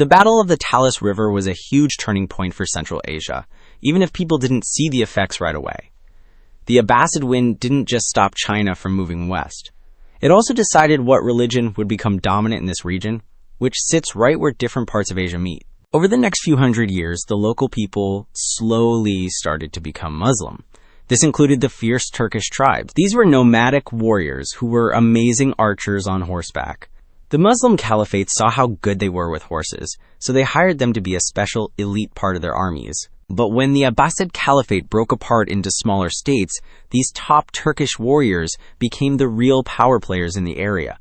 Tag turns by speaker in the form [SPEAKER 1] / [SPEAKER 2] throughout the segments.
[SPEAKER 1] The Battle of the Talas River was a huge turning point for Central Asia, even if people didn't see the effects right away. The Abbasid win didn't just stop China from moving west. It also decided what religion would become dominant in this region, which sits right where different parts of Asia meet. Over the next few hundred years, the local people slowly started to become Muslim. This included the fierce Turkish tribes. These were nomadic warriors who were amazing archers on horseback. The Muslim Caliphate saw how good they were with horses, so they hired them to be a special elite part of their armies. But when the Abbasid Caliphate broke apart into smaller states, these top Turkish warriors became the real power players in the area.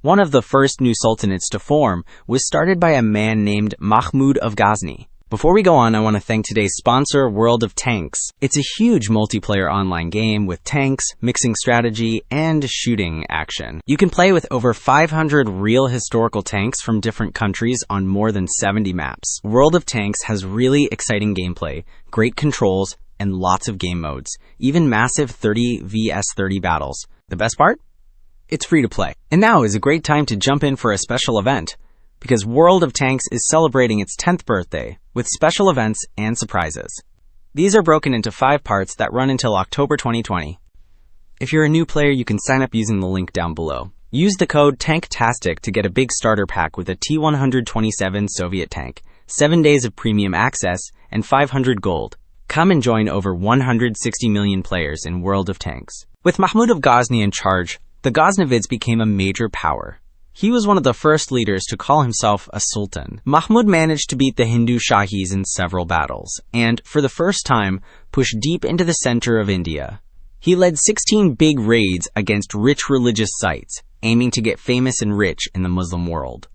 [SPEAKER 1] One of the first new sultanates to form was started by a man named Muhammad of Ghazni. Before we go on, I want to thank today's sponsor, World of Tanks. It's a huge multiplayer online game with tanks, mixing strategy, and shooting action. You can play with over 500 real historical tanks from different countries on more than 70 maps. World of Tanks has really exciting gameplay, great controls, and lots of game modes, even massive 30 vs 30 battles. The best part? It's free to play. And now is a great time to jump in for a special event, because World of Tanks is celebrating its 10th birthday with special events and surprises. These are broken into 5 parts that run until October 2020. If you're a new player, you can sign up using the link down below. Use the code TANKTASTIC to get a big starter pack with a T-127 Soviet tank, 7 days of premium access, and 500 gold. Come and join over 160 million players in World of Tanks. With Muhammad of Ghazni in charge, the Ghaznavids became a major power. He was one of the first leaders to call himself a sultan. Mahmud managed to beat the Hindu Shahis in several battles, and, for the first time, pushed deep into the center of India. He led 16 big raids against rich religious sites, aiming to get famous and rich in the Muslim world.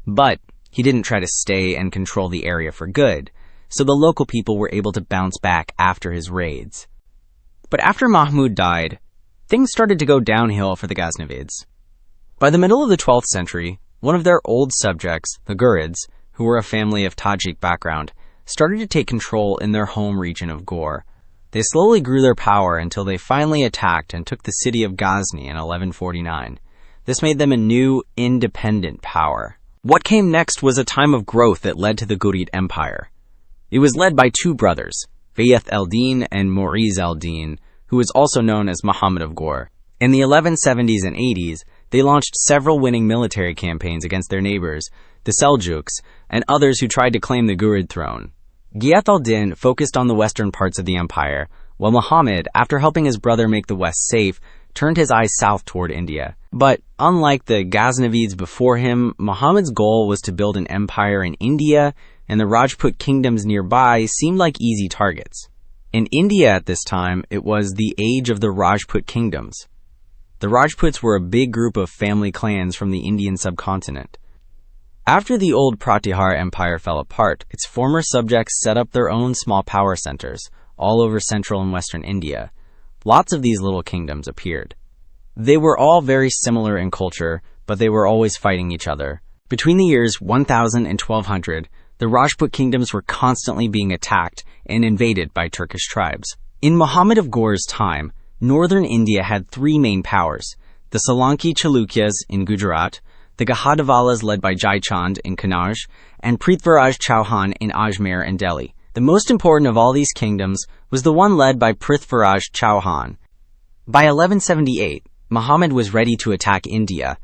[SPEAKER 1] But he didn't try to stay and control the area for good, so the local people were able to bounce back after his raids. But after Mahmud died, things started to go downhill for the Ghaznavids. By the middle of the 12th century, one of their old subjects, the Ghorids, who were a family of Tajik background, started to take control in their home region of Ghor. They slowly grew their power until they finally attacked and took the city of Ghazni in 1149. This made them a new, independent power. What came next was a time of growth that led to the Ghorid Empire. It was led by 2 brothers, Fayyaz el-Din and Mu'iz el-Din, who was also known as Muhammad of Ghor. In the 1170s and 80s, they launched several winning military campaigns against their neighbors, the Seljuks, and others who tried to claim the Ghorid throne. Ghiyath al-Din focused on the western parts of the empire, while Muhammad, after helping his brother make the west safe, turned his eyes south toward India. But unlike the Ghaznavids before him, Muhammad's goal was to build an empire in India, and the Rajput kingdoms nearby seemed like easy targets. In India at this time, it was the age of the Rajput kingdoms. The Rajputs were a big group of family clans from the Indian subcontinent. After the old Prithviraj Empire fell apart, its former subjects set up their own small power centers, all over central and western India. Lots of these little kingdoms appeared. They were all very similar in culture, but they were always fighting each other. Between the years 1000 and 1200, the Rajput kingdoms were constantly being attacked and invaded by Turkish tribes. In Muhammad of Ghor's time, northern India had 3 main powers: the Saloni Chalukias in Gujarat, the Gajadavalas led by Jaichand in Kannauj, and Prithviraj Chauhan in Ajmer and Delhi. The most important of all these kingdoms was the one led by Prithviraj Chauhan. By 1178, Muhammad was ready to attack India,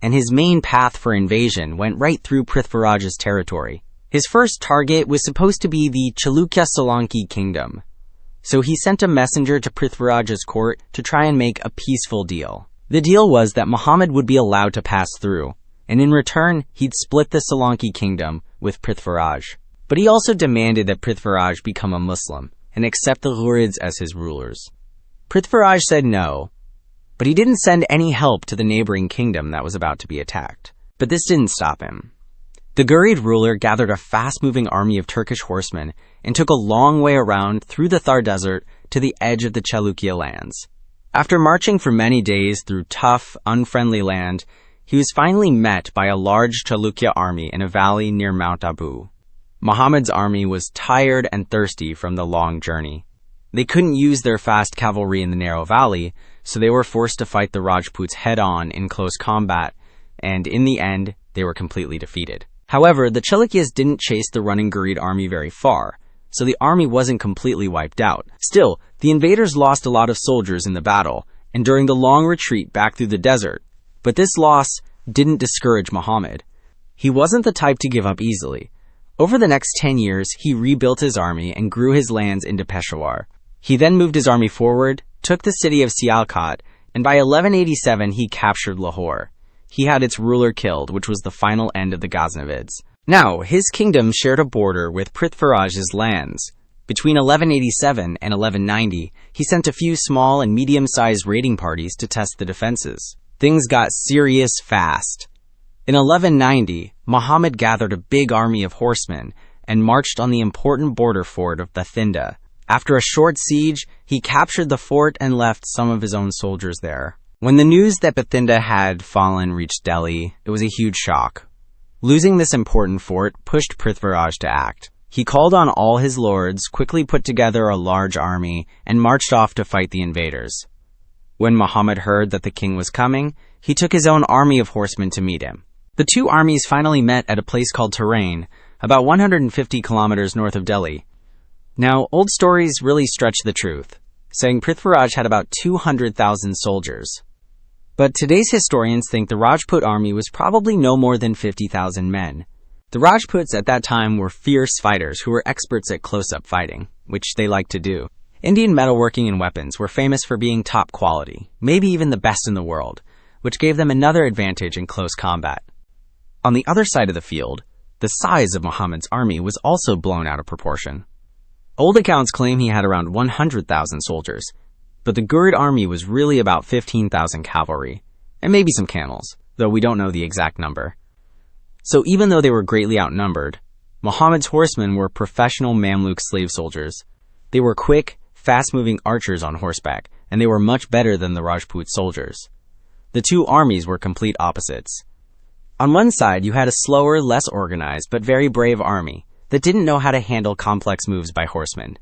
[SPEAKER 1] and his main path for invasion went right through Prithviraj's territory. His first target was supposed to be the Chalukya Solanki kingdom. So he sent a messenger to Prithviraj's court to try and make a peaceful deal. The deal was that Muhammad would be allowed to pass through, and in return, he'd split the Solanki kingdom with Prithviraj. But he also demanded that Prithviraj become a Muslim and accept the Ghorids as his rulers. Prithviraj said no, but he didn't send any help to the neighboring kingdom that was about to be attacked. But this didn't stop him. The Ghorid ruler gathered a fast-moving army of Turkish horsemen and took a long way around through the Thar Desert to the edge of the Chalukya lands. After marching for many days through tough, unfriendly land, he was finally met by a large Chalukya army in a valley near Mount Abu. Muhammad's army was tired and thirsty from the long journey. They couldn't use their fast cavalry in the narrow valley, so they were forced to fight the Rajputs head-on in close combat, and in the end, they were completely defeated. However, the Chalukyas didn't chase the running Ghorid army very far, so the army wasn't completely wiped out. Still, the invaders lost a lot of soldiers in the battle, and during the long retreat back through the desert. But this loss didn't discourage Muhammad. He wasn't the type to give up easily. Over the next 10 years, he rebuilt his army and grew his lands into Peshawar. He then moved his army forward, took the city of Sialkot, and by 1187 he captured Lahore. He had its ruler killed, which was the final end of the Ghaznavids. Now, his kingdom shared a border with Prithviraj's lands. Between 1187 and 1190, he sent a few small and medium-sized raiding parties to test the defenses. Things got serious fast. In 1190, Muhammad gathered a big army of horsemen and marched on the important border fort of Bathinda. After a short siege, he captured the fort and left some of his own soldiers there. When the news that Bathinda had fallen reached Delhi, it was a huge shock. Losing this important fort pushed Prithviraj to act. He called on all his lords, quickly put together a large army, and marched off to fight the invaders. When Muhammad heard that the king was coming, he took his own army of horsemen to meet him. The two armies finally met at a place called Tarain, about 150 kilometers north of Delhi. Now, old stories really stretch the truth, saying Prithviraj had about 200,000 soldiers. But today's historians think the Rajput army was probably no more than 50,000 men. The Rajputs at that time were fierce fighters who were experts at close-up fighting, which they liked to do. Indian metalworking and weapons were famous for being top quality, maybe even the best in the world, which gave them another advantage in close combat. On the other side of the field, the size of Muhammad's army was also blown out of proportion. Old accounts claim he had around 100,000 soldiers, but the Ghorid army was really about 15,000 cavalry, and maybe some camels, though we don't know the exact number. So even though they were greatly outnumbered, Muhammad's horsemen were professional Mamluk slave soldiers. They were quick, fast-moving archers on horseback, and they were much better than the Rajput soldiers. The two armies were complete opposites. On one side, you had a slower, less organized, but very brave army that didn't know how to handle complex moves by horsemen.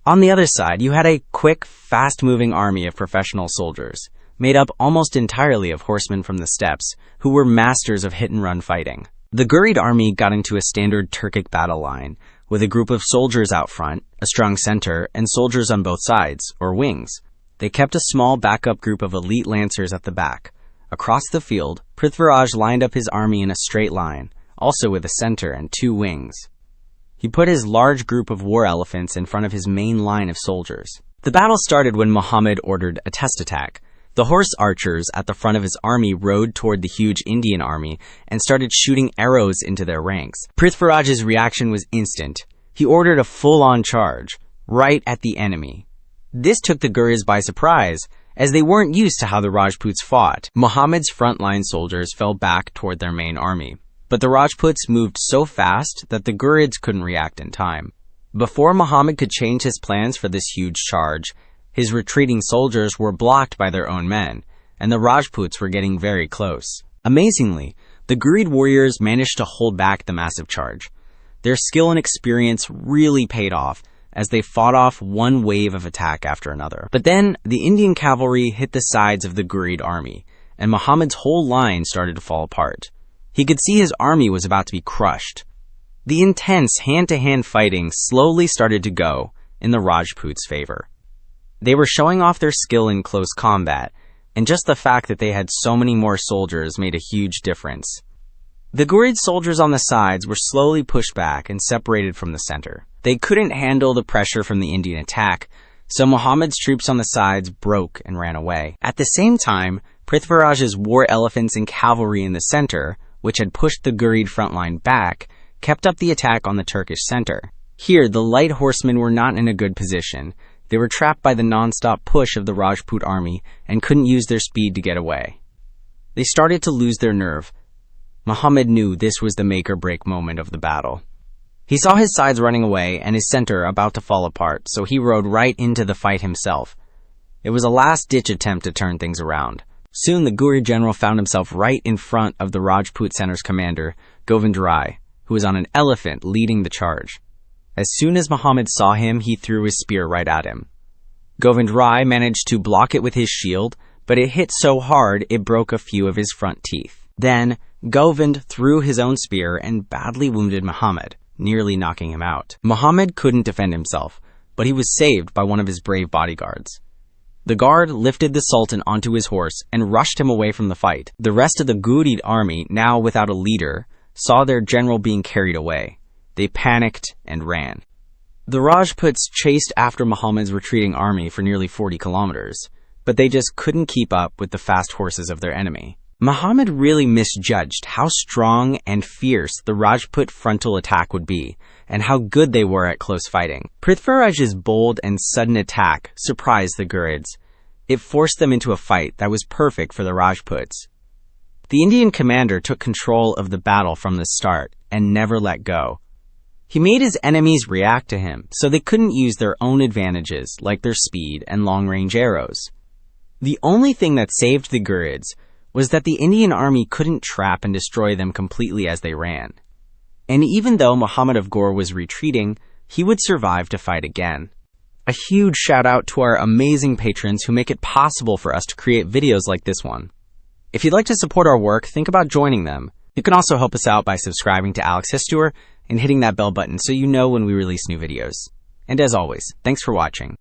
[SPEAKER 1] On the other side, you had a quick, fast-moving army of professional soldiers, made up almost entirely of horsemen from the steppes, who were masters of hit-and-run fighting. The Ghorid army got into a standard Turkic battle line, with a group of soldiers out front, a strong center, and soldiers on both sides, or wings. They kept a small backup group of elite lancers at the back. Across the field, Prithviraj lined up his army in a straight line, also with a center and two wings. He put his large group of war elephants in front of his main line of soldiers. The battle started when Muhammad ordered a test attack. The horse archers at the front of his army rode toward the huge Indian army and started shooting arrows into their ranks. Prithviraj's reaction was instant. He ordered a full-on charge, right at the enemy. This took the Ghorids by surprise, as they weren't used to how the Rajputs fought. Muhammad's frontline soldiers fell back toward their main army, but the Rajputs moved so fast that the Ghorids couldn't react in time. Before Muhammad could change his plans for this huge charge, his retreating soldiers were blocked by their own men, and the Rajputs were getting very close. Amazingly, the Ghorid warriors managed to hold back the massive charge. Their skill and experience really paid off, as they fought off one wave of attack after another. But then, the Indian cavalry hit the sides of the Ghorid army, and Muhammad's whole line started to fall apart. He could see his army was about to be crushed. The intense hand-to-hand fighting slowly started to go in the Rajputs' favor. They were showing off their skill in close combat, and just the fact that they had so many more soldiers made a huge difference. The Ghorid soldiers on the sides were slowly pushed back and separated from the center. They couldn't handle the pressure from the Indian attack, so Muhammad's troops on the sides broke and ran away. At the same time, Prithviraj's war elephants and cavalry in the center, which had pushed the Ghorid front line back, kept up the attack on the Turkish center. Here, the light horsemen were not in a good position. They were trapped by the non-stop push of the Rajput army and couldn't use their speed to get away. They started to lose their nerve. Muhammad knew this was the make-or-break moment of the battle. He saw his sides running away and his center about to fall apart, so he rode right into the fight himself. It was a last-ditch attempt to turn things around. Soon the Ghorid general found himself right in front of the Rajput center's commander, Prithviraj, who was on an elephant leading the charge. As soon as Muhammad saw him, he threw his spear right at him. Prithviraj managed to block it with his shield, but it hit so hard it broke a few of his front teeth. Then, Govind threw his own spear and badly wounded Muhammad, nearly knocking him out. Muhammad couldn't defend himself, but he was saved by one of his brave bodyguards. The guard lifted the Sultan onto his horse and rushed him away from the fight. The rest of the Ghorid army, now without a leader, saw their general being carried away. They panicked and ran. The Rajputs chased after Muhammad's retreating army for nearly 40 kilometers, but they just couldn't keep up with the fast horses of their enemy. Muhammad really misjudged how strong and fierce the Rajput frontal attack would be, and how good they were at close fighting. Prithviraj's bold and sudden attack surprised the Ghorids. It forced them into a fight that was perfect for the Rajputs. The Indian commander took control of the battle from the start and never let go. He made his enemies react to him, so they couldn't use their own advantages like their speed and long-range arrows. The only thing that saved the Ghorids was that the Indian army couldn't trap and destroy them completely as they ran. And even though Muhammad of Ghor was retreating, he would survive to fight again. A huge shout out to our amazing patrons who make it possible for us to create videos like this one. If you'd like to support our work, think about joining them. You can also help us out by subscribing to Alex Histoer and hitting that bell button so you know when we release new videos. And as always, thanks for watching.